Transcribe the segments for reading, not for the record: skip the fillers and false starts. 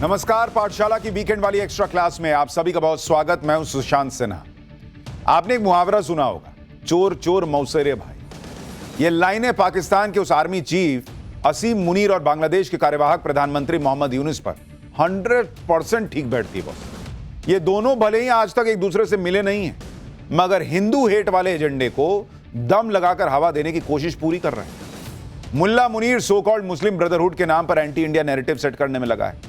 नमस्कार, पाठशाला की वीकेंड वाली एक्स्ट्रा क्लास में आप सभी का बहुत स्वागत। मैं हूं सुशांत सिन्हा। आपने एक मुहावरा सुना होगा, चोर चोर मौसेरे भाई। ये लाइनें पाकिस्तान के उस आर्मी चीफ असीम मुनीर और बांग्लादेश के कार्यवाहक प्रधानमंत्री मोहम्मद यूनुस पर 100% ठीक बैठती है बॉस। ये दोनों भले ही आज तक एक दूसरे से मिले नहीं हैं, मगर हिंदू हेट वाले एजेंडे को दम लगाकर हवा देने की कोशिश पूरी कर रहे हैं। मुल्ला मुनीर सो कॉल्ड मुस्लिम ब्रदरहुड के नाम पर एंटी इंडिया नैरेटिव सेट करने में लगा है,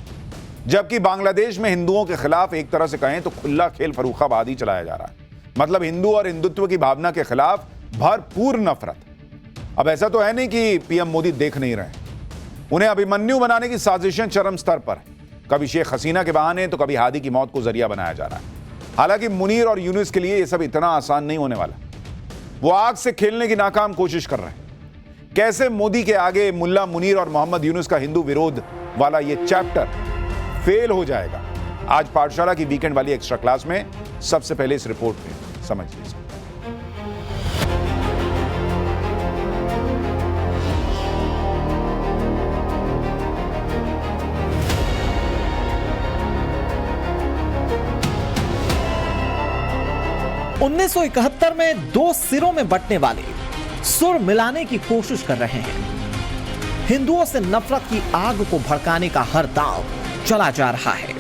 जबकि बांग्लादेश में हिंदुओं के खिलाफ एक तरह से कहें तो खुला खेल फर्रुखाबादी चलाया जा रहा है। मतलब हिंदू और हिंदुत्व की भावना के खिलाफ भरपूर नफरत। अब ऐसा तो है नहीं कि पीएम मोदी देख नहीं रहे, उन्हें अभिमन्यु बनाने की साजिशें चरम स्तर पर है। कभी शेख हसीना के बहाने तो कभी हादी की मौत को जरिया बनाया जा रहा है। हालांकि मुनीर और यूनुस के लिए यह सब इतना आसान नहीं होने वाला। वो आग से खेलने की नाकाम कोशिश कर रहे हैं। कैसे मोदी के आगे मुल्ला मुनीर और मोहम्मद यूनुस का हिंदू विरोध वाला यह चैप्टर फेल हो जाएगा, आज पाठशाला की वीकेंड वाली एक्स्ट्रा क्लास में सबसे पहले इस रिपोर्ट में समझ लीजिए। उन्नीस 1971 में दो सिरों में बंटने वाले सुर मिलाने की कोशिश कर रहे हैं। हिंदुओं से नफरत की आग को भड़काने का हर दांव चला जा रहा है।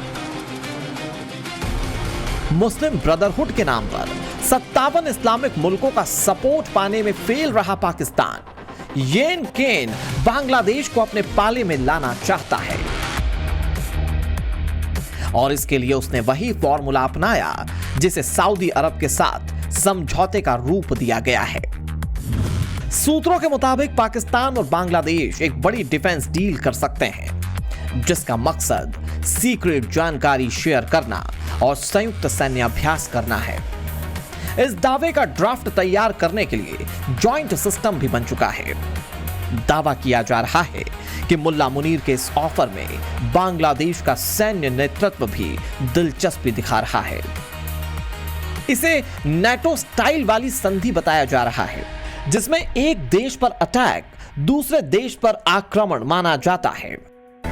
मुस्लिम ब्रदरहुड के नाम पर 57 इस्लामिक मुल्कों का सपोर्ट पाने में फेल रहा पाकिस्तान येन केन बांग्लादेश को अपने पाले में लाना चाहता है, और इसके लिए उसने वही फॉर्मूला अपनाया जिसे सऊदी अरब के साथ समझौते का रूप दिया गया है। सूत्रों के मुताबिक पाकिस्तान और बांग्लादेश एक बड़ी डिफेंस डील कर सकते हैं, जिसका मकसद सीक्रेट जानकारी शेयर करना और संयुक्त सैन्य अभ्यास करना है। इस दावे का ड्राफ्ट तैयार करने के लिए जॉइंट सिस्टम भी बन चुका है। दावा किया जा रहा है कि मुल्ला मुनीर के इस ऑफर में बांग्लादेश का सैन्य नेतृत्व भी दिलचस्पी दिखा रहा है। इसे नेटो स्टाइल वाली संधि बताया जा रहा है, जिसमें एक देश पर अटैक दूसरे देश पर आक्रमण माना जाता है।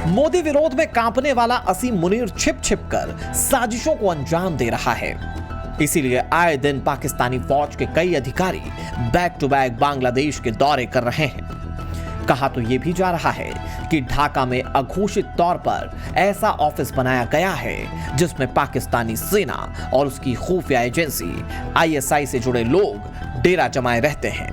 मोदी विरोध में कांपने वाला असीम मुनीर छिप छिप कर साजिशों को अंजाम दे रहा है। इसीलिए आए दिन पाकिस्तानी फौज के कई अधिकारी बैक टू बैक बांग्लादेश के दौरे कर रहे हैं। कहा तो यह भी जा रहा है कि ढाका में अघोषित तौर पर ऐसा ऑफिस बनाया गया है जिसमें पाकिस्तानी सेना और उसकी खुफिया एजेंसी ISI से जुड़े लोग डेरा जमाए रहते हैं।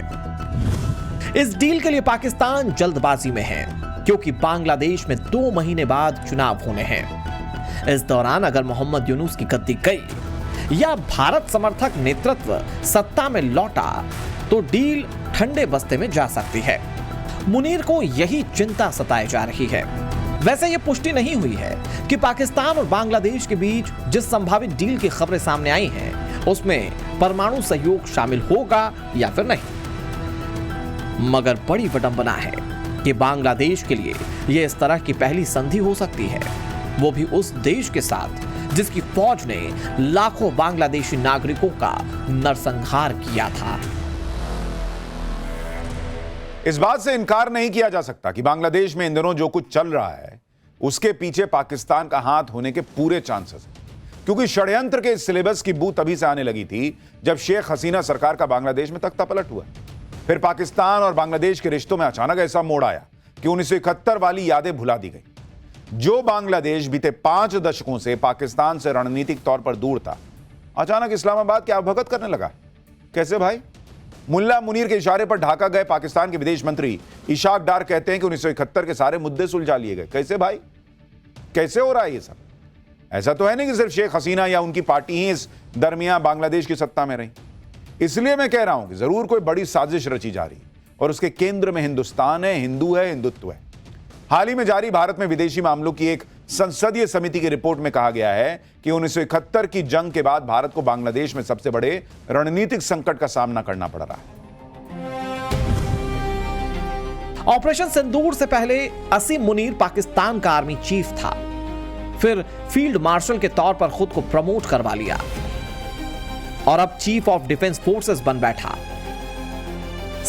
इस डील के लिए पाकिस्तान जल्दबाजी में है, क्योंकि बांग्लादेश में 2 महीने बाद चुनाव होने हैं। इस दौरान अगर मोहम्मद यूनुस की गद्दी गई या भारत समर्थक नेतृत्व सत्ता में लौटा तो डील ठंडे बस्ते में जा सकती है। मुनीर को यही चिंता सताए जा रही है। वैसे यह पुष्टि नहीं हुई है कि पाकिस्तान और बांग्लादेश के बीच जिस संभावित डील की खबरें सामने आई हैं, उसमें परमाणु सहयोग शामिल होगा या फिर नहीं। मगर बड़ी विडंबना है कि बांग्लादेश के लिए यह इस तरह की पहली संधि हो सकती है, वो भी उस देश के साथ जिसकी फौज ने लाखों बांग्लादेशी नागरिकों का नरसंहार किया था। इस बात से इनकार नहीं किया जा सकता कि बांग्लादेश में इन दिनों जो कुछ चल रहा है उसके पीछे पाकिस्तान का हाथ होने के पूरे चांसेस हैं, क्योंकि षड्यंत्र के सिलेबस की बू तभी से आने लगी थी जब शेख हसीना सरकार का बांग्लादेश में तख्ता पलट हुआ। फिर पाकिस्तान और बांग्लादेश के रिश्तों में अचानक ऐसा मोड़ आया कि 1971 वाली यादें भुला दी गई। जो बांग्लादेश बीते 5 दशकों से पाकिस्तान से रणनीतिक तौर पर दूर था, अचानक इस्लामाबाद के अवगत करने लगा। कैसे भाई? मुल्ला मुनीर के इशारे पर ढाका गए पाकिस्तान के विदेश मंत्री इशाक डार कहते हैं कि 1971 के सारे मुद्दे सुलझा लिए गए। कैसे भाई? कैसे हो रहा है ये सब? ऐसा तो है नहीं कि सिर्फ शेख हसीना या उनकी पार्टी ही इस दरमियान बांग्लादेश की सत्ता में रही। इसलिए मैं कह रहा हूं कि जरूर कोई बड़ी साजिश रची जा रही और उसके केंद्र में हिंदुस्तान है, हिंदू है, हिंदुत्व है। हाल ही में जारी भारत में विदेशी मामलों की एक संसदीय समिति की रिपोर्ट में कहा गया है कि 1971 की जंग के बाद भारत को बांग्लादेश में सबसे बड़े रणनीतिक संकट का सामना करना पड़ रहा है। ऑपरेशन सिंदूर से पहले असीम मुनीर पाकिस्तान का आर्मी चीफ था, फिर फील्ड मार्शल के तौर पर खुद को प्रमोट करवा लिया और अब चीफ ऑफ डिफेंस फोर्सेस बन बैठा।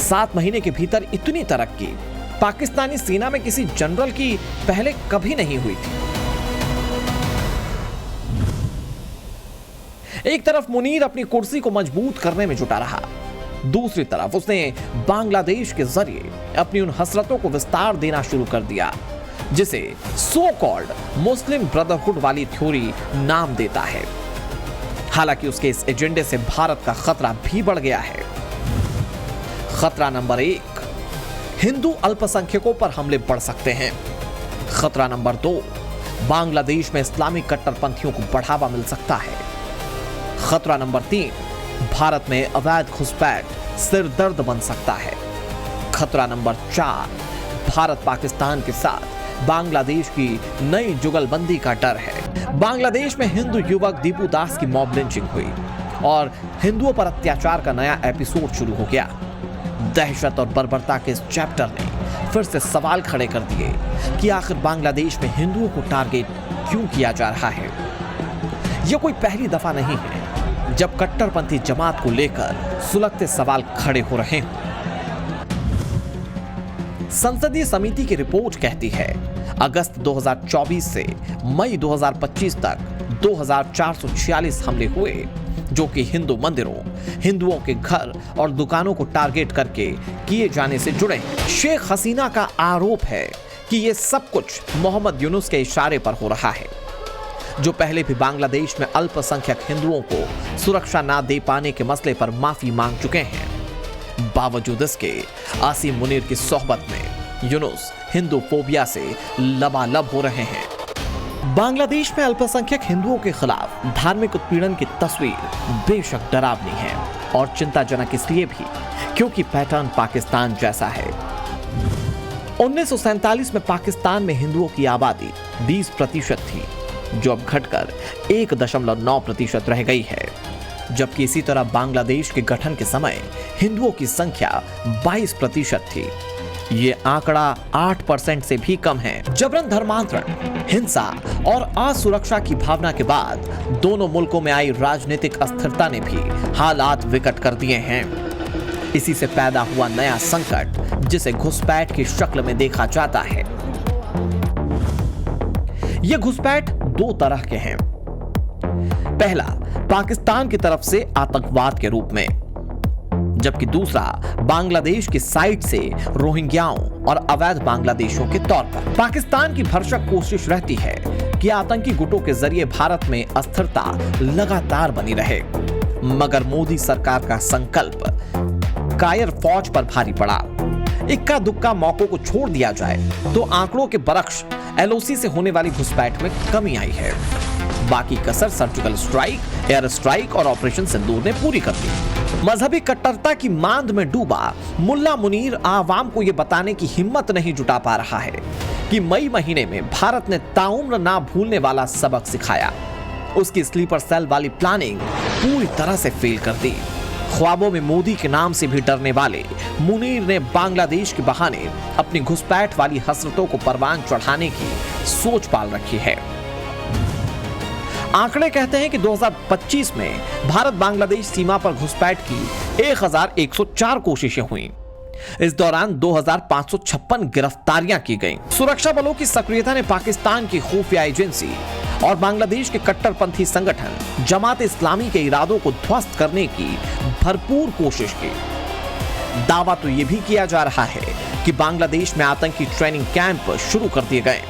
7 महीने के भीतर इतनी तरक्की पाकिस्तानी सेना में किसी जनरल की पहले कभी नहीं हुई थी। एक तरफ मुनीर अपनी कुर्सी को मजबूत करने में जुटा रहा, दूसरी तरफ उसने बांग्लादेश के जरिए अपनी उन हसरतों को विस्तार देना शुरू कर दिया जिसे सो कॉल्ड मुस्लिम ब्रदरहुड वाली थ्योरी नाम देता है। हालांकि उसके इस एजेंडे से भारत का खतरा भी बढ़ गया है। खतरा नंबर 1, हिंदू अल्पसंख्यकों पर हमले बढ़ सकते हैं। खतरा नंबर 2, बांग्लादेश में इस्लामी कट्टरपंथियों को बढ़ावा मिल सकता है। खतरा नंबर 3, भारत में अवैध घुसपैठ सिरदर्द बन सकता है। खतरा नंबर 4, भारत पाकिस्तान के साथ बांग्लादेश की नई जुगलबंदी का डर है। बांग्लादेश में हिंदू युवक दीपू दास की मॉब लिंचिंग हुई और हिंदुओं पर अत्याचार का नया एपिसोड शुरू हो गया। दहशत और बर्बरता के इस चैप्टर ने फिर से सवाल खड़े कर दिए कि आखिर बांग्लादेश में हिंदुओं को टारगेट क्यों किया जा रहा है। यह कोई पहली दफा नहीं है जब कट्टरपंथी जमात को लेकर सुलगते सवाल खड़े हो रहे हैं। संसदीय समिति की रिपोर्ट कहती है अगस्त 2024 से मई 2025 तक 2446 हमले हुए जो कि हिंदू मंदिरों, हिंदुओं के घर और दुकानों को टारगेट करके किए जाने से जुड़े हैं। शेख हसीना का आरोप है कि यह सब कुछ मोहम्मद यूनुस के इशारे पर हो रहा है, जो पहले भी बांग्लादेश में अल्पसंख्यक हिंदुओं को सुरक्षा ना दे पाने के मसले पर माफी मांग चुके हैं। बावजूद इसके आसिम मुनीर की सोहबत में यूनुस हिंदू फोबिया से लबालब हो रहे हैं। बांग्लादेश में अल्पसंख्यक हिंदुओं के खिलाफ धार्मिक उत्पीड़न की तस्वीर बेशक डरावनी है और चिंताजनक इसलिए भी क्योंकि पैटर्न पाकिस्तान जैसा है। 1947 में पाकिस्तान में हिंदुओं की आबादी 20% थी, जो अब घटकर 1.9% रह गई है, जबकि इसी तरह बांग्लादेश के गठन के समय हिंदुओं की संख्या 22% थी। ये आंकड़ा 8% से भी कम है। जबरन धर्मांतरण, हिंसा और असुरक्षा की भावना के बाद दोनों मुल्कों में आई राजनीतिक अस्थिरता ने भी हालात विकट कर दिए हैं। इसी से पैदा हुआ नया संकट जिसे घुसपैठ की शक्ल में देखा जाता है। ये घुसपैठ दो तरह के हैं। पहला, पाकिस्तान की तरफ से आतंकवाद के रूप में, जबकि दूसरा बांग्लादेश की साइड से रोहिंग्याओं और अवैध बांग्लादेशियों के तौर पर। पाकिस्तान की भरसक कोशिश रहती है कि आतंकी गुटों के जरिए भारत में अस्थिरता लगातार बनी रहे, मगर मोदी सरकार का संकल्प कायर फौज पर भारी पड़ा। इक्का दुक्का मौकों को छोड़ दिया जाए तो आंकड़ों के बरक्स एलओसी से होने वाली घुसपैठ में कमी आई है। बाकी कसर सर्जिकल स्ट्राइक, एयर स्ट्राइक और ऑपरेशन सिंदूर ने पूरी कर दी। मजहबी कट्टरता की मांद में डूबा मुल्ला मुनीर आवाम को यह बताने की हिम्मत नहीं जुटा पा रहा है कि मई महीने में भारत ने ताउम्र ना भूलने वाला सबक सिखाया। उसकी स्लीपर सेल वाली प्लानिंग पूरी तरह से फेल कर दी। ख्वाबों में मोदी के नाम से भी डरने वाले मुनीर ने बांग्लादेश के बहाने अपनी घुसपैठ वाली हसरतों को परवान चढ़ाने की सोच पाल रखी है। आंकड़े कहते हैं कि 2025 में भारत बांग्लादेश सीमा पर घुसपैठ की 1104 कोशिशें हुई। इस दौरान 2556 गिरफ्तारियां की गईं। सुरक्षा बलों की सक्रियता ने पाकिस्तान की खुफिया एजेंसी और बांग्लादेश के कट्टरपंथी संगठन जमात इस्लामी के इरादों को ध्वस्त करने की भरपूर कोशिश की। दावा तो यह भी किया जा रहा है कि बांग्लादेश में आतंकी ट्रेनिंग कैंप शुरू कर दिए गए,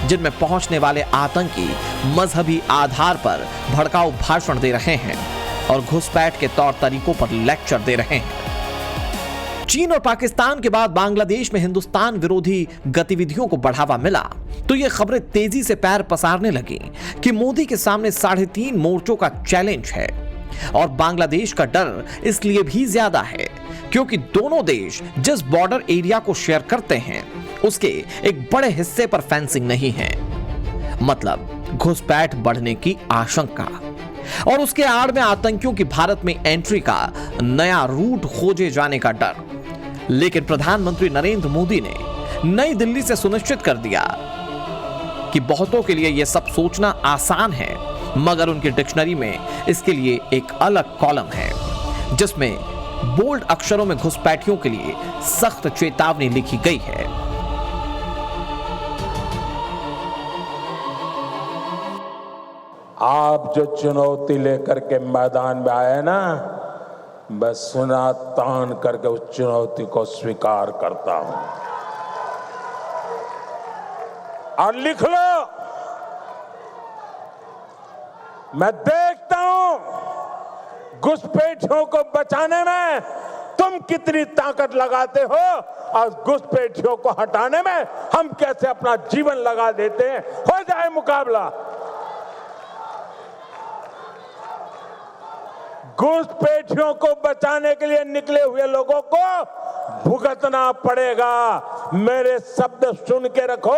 जिनमें पहुंचने वाले आतंकी मजहबी आधार पर भड़काऊ भाषण दे रहे हैं और घुसपैठ के तौर तरीकों पर लेक्चर दे रहे हैं। चीन और पाकिस्तान के बाद बांग्लादेश में हिंदुस्तान विरोधी गतिविधियों को बढ़ावा मिला तो ये खबरें तेजी से पैर पसारने लगी कि मोदी के सामने 3.5 मोर्चों का चैलेंज है। और बांग्लादेश का डर इसलिए भी ज्यादा है क्योंकि दोनों देश जिस बॉर्डर एरिया को शेयर करते हैं उसके एक बड़े हिस्से पर फेंसिंग नहीं है, मतलब घुसपैठ बढ़ने की आशंका और उसके आड़ में आतंकियों की भारत में एंट्री का नया रूट खोजे जाने का डर। लेकिन प्रधानमंत्री नरेंद्र मोदी ने नई दिल्ली से सुनिश्चित कर दिया कि बहुतों के लिए यह सब सोचना आसान है, मगर उनकी डिक्शनरी में इसके लिए एक अलग कॉलम है जिसमें बोल्ड अक्षरों में घुसपैठियों के लिए सख्त चेतावनी लिखी गई है। आप जो चुनौती लेकर के मैदान में आए ना, मैं सुना तान करके उस चुनौती को स्वीकार करता हूं। और लिख लो, मैं देखता हूं घुसपैठियों को बचाने में तुम कितनी ताकत लगाते हो और घुसपैठियों को हटाने में हम कैसे अपना जीवन लगा देते हैं। हो जाए मुकाबला। घुसपैठियों को बचाने के लिए निकले हुए लोगों को भुगतना पड़ेगा। मेरे शब्द सुन के रखो,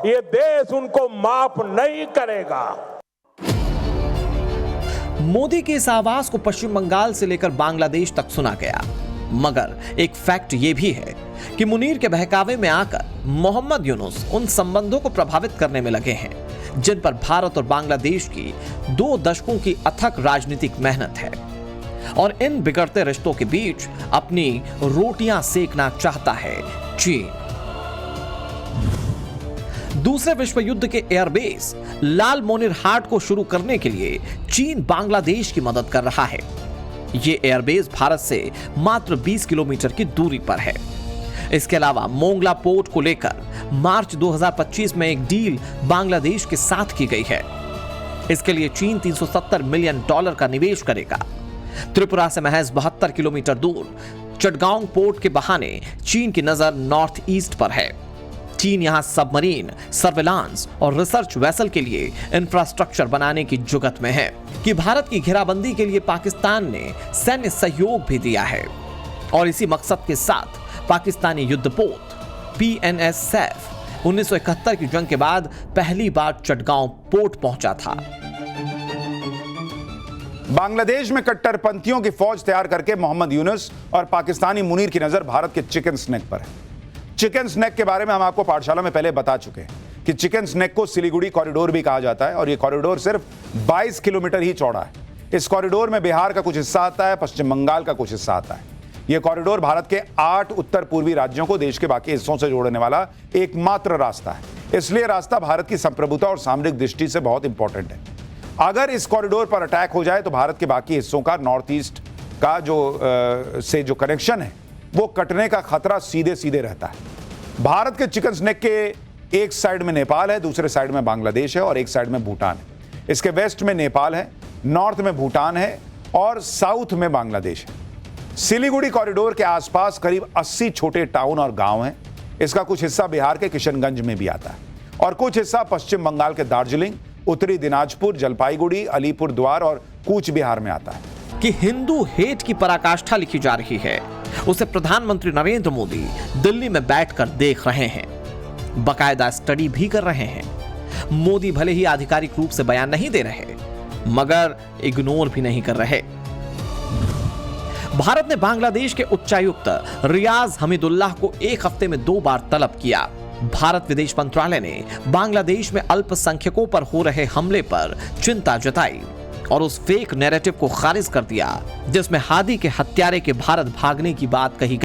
ये देश उनको माफ नहीं करेगा। मोदी की इस आवाज को पश्चिम बंगाल से लेकर बांग्लादेश तक सुना गया, मगर एक फैक्ट यह भी है कि मुनीर के बहकावे में आकर मोहम्मद यूनुस उन संबंधों को प्रभावित करने में लगे हैं जिन पर भारत और बांग्लादेश की 2 दशकों की अथक राजनीतिक मेहनत है, और इन बिगड़ते रिश्तों के बीच अपनी रोटियां सेकना चाहता है चीन। दूसरे विश्व युद्ध के एयरबेस लाल मोनिर हाट को शुरू करने के लिए चीन बांग्लादेश की मदद कर रहा है। यह एयरबेस भारत से मात्र 20 किलोमीटर की दूरी पर है। इसके अलावा मोंगला पोर्ट को लेकर मार्च 2025 में एक डील बांग्लादेश के साथ की गई है। इसके लिए चीन $370 मिलियन का निवेश करेगा। त्रिपुरा से महज 72 किलोमीटर दूर चटगांव पोर्ट के बहाने चीन की नजर नॉर्थ ईस्ट पर है। चीन यहां सबमरीन, सर्विलांस और रिसर्च वेसल के लिए इंफ्रास्ट्रक्चर बनाने की जुगत में है कि भारत की घेराबंदी के लिए पाकिस्तान ने सैन्य सहयोग भी दिया है, और इसी मकसद के साथ पाकिस्तानी युद्धपोत PNS सैफ 1971 की जंग के बाद पहली बार चटगांव पोर्ट पहुंचा था। बांग्लादेश में कट्टरपंथियों की फौज तैयार करके मोहम्मद यूनुस और पाकिस्तानी मुनीर की नजर भारत के चिकन स्नैक पर है। चिकन स्नैक के बारे में हम आपको पाठशाला में पहले बता चुके हैं कि चिकन स्नैक को सिलीगुड़ी कॉरिडोर भी कहा जाता है, और यह कॉरिडोर सिर्फ 22 किलोमीटर ही चौड़ा है। इस कॉरिडोर में बिहार का कुछ हिस्सा आता है, पश्चिम बंगाल का कुछ हिस्सा आता है। यह कॉरिडोर भारत के 8 उत्तर पूर्वी राज्यों को देश के बाकी हिस्सों से जोड़ने वाला एकमात्र रास्ता है। इसलिए रास्ता भारत की संप्रभुता और सामरिक दृष्टि से बहुत इंपॉर्टेंट है। अगर इस कॉरिडोर पर अटैक हो जाए तो भारत के बाकी हिस्सों का नॉर्थ ईस्ट का जो कनेक्शन है वो कटने का खतरा सीधे सीधे रहता है। भारत के चिकन स्नैक के एक साइड में नेपाल है, दूसरे साइड में बांग्लादेश है और एक साइड में भूटान है। इसके वेस्ट में नेपाल है, नॉर्थ में भूटान है और साउथ में बांग्लादेश है। सिलीगुड़ी कॉरिडोर के आसपास करीब 80 छोटे टाउन और गांव हैं। इसका कुछ हिस्सा बिहार के किशनगंज में भी आता है और कुछ हिस्सा पश्चिम बंगाल के दार्जिलिंग, उत्तरी दिनाजपुर, जलपाईगुड़ी, अलीपुर द्वार और कूच बिहार में आता है। कि हिंदू हेट की पराकाष्ठा लिखी जा रही है, उसे प्रधानमंत्री नरेंद्र मोदी दिल्ली में बैठकर देख रहे हैं, बकायदा स्टडी भी कर रहे हैं। मोदी भले ही आधिकारिक रूप से बयान नहीं दे रहे, मगर इग्नोर भी नहीं कर रहे। भारत ने बांग्लादेश के उच्चायुक्त रियाज हमीदुल्लाह को एक हफ्ते में 2 बार तलब किया। भारत विदेश मंत्रालय ने बांग्लादेश में अल्पसंख्यकों पर हो रहे हमले पर चिंता जताई और उस फेक नैरेटिव को खारिज कर दिया जिसमें हादी के हत्यारे के भारत भागने की बात कही गई।